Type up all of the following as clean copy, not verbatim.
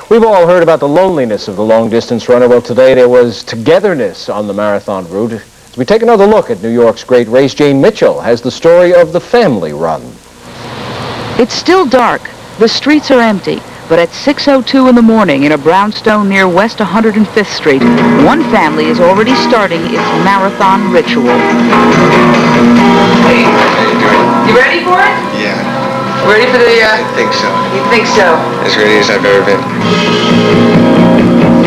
We've all heard about the loneliness of the long-distance runner. Well, today there was togetherness on the marathon route. As we take another look at New York's great race, Jane Mitchell has the story of the family run. It's still dark. The streets are empty. But at 6:02 in the morning in a brownstone near West 105th Street, one family is already starting its marathon ritual. Hey, how you doing? You ready for it? Yeah. Ready for the, I think so. You think so? As ready as I've ever been.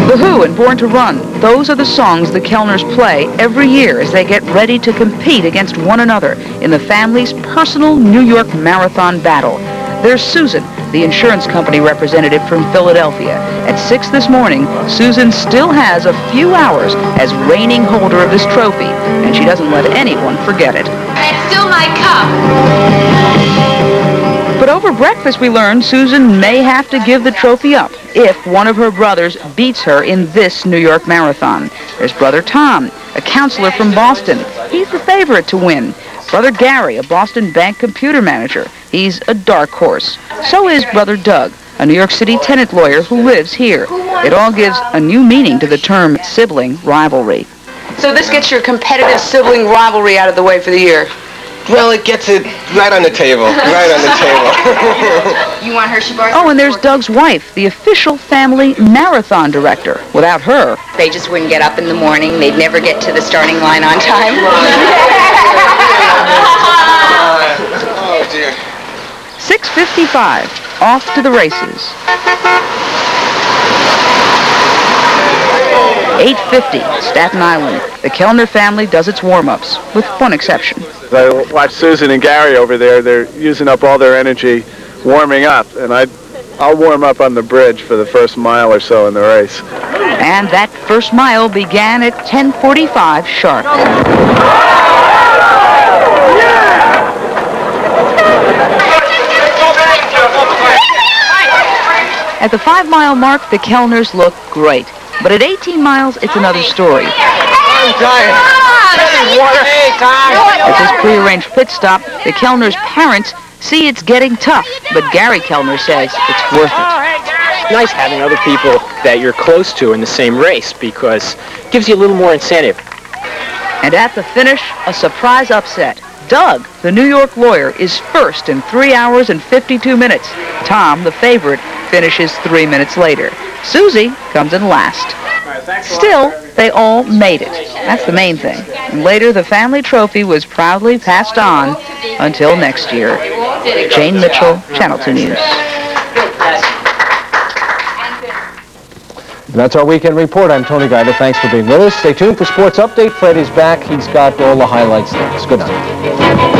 The Who and Born to Run, those are the songs the Kellners play every year as they get ready to compete against one another in the family's personal New York Marathon battle. There's Susan, the insurance company representative from Philadelphia. At 6 this morning, Susan still has a few hours as reigning holder of this trophy, and she doesn't let anyone forget it. It's still my cup. But over breakfast we learned Susan may have to give the trophy up if one of her brothers beats her in this New York Marathon. There's brother Tom, a counselor from Boston. He's the favorite to win. Brother Gary, a Boston bank computer manager. He's a dark horse. So is brother Doug, a New York City tenant lawyer who lives here. It all gives a new meaning to the term sibling rivalry. So this gets your competitive sibling rivalry out of the way for the year. Well, it gets it right on the table. Right on the table. You want Hershey bars? Oh, and there's Doug's wife, the official family marathon director. Without her, They just wouldn't get up in the morning. They'd never get to the starting line on time. Oh, dear. 6:55, off to the races. 8:50, Staten Island. The Kellner family does its warm-ups, with one exception. I watch Susan and Gary over there. They're using up all their energy warming up, and I'll warm up on the bridge for the first mile or so in the race. And that first mile began at 10:45 sharp. At the 5-mile mark, the Kellners look great. But at 18 miles, it's another story. I'm dying. Hey, Tom. At this prearranged pit stop, the Kellners' parents see it's getting tough. But Gary Kellner says it's worth it. Nice having other people that you're close to in the same race because it gives you a little more incentive. And at the finish, a surprise upset. Doug, the New York lawyer, is first in 3 hours and 52 minutes. Tom, the favorite, finishes 3 minutes later. Susie comes in last. Still, they all made it. That's the main thing. And later, the family trophy was proudly passed on until next year. Jane Mitchell, Channel 2 News. And that's our Weekend Report. I'm Tony Guida. Thanks for being with us. Stay tuned for Sports Update. Fred is back. He's got all the highlights next. Good night.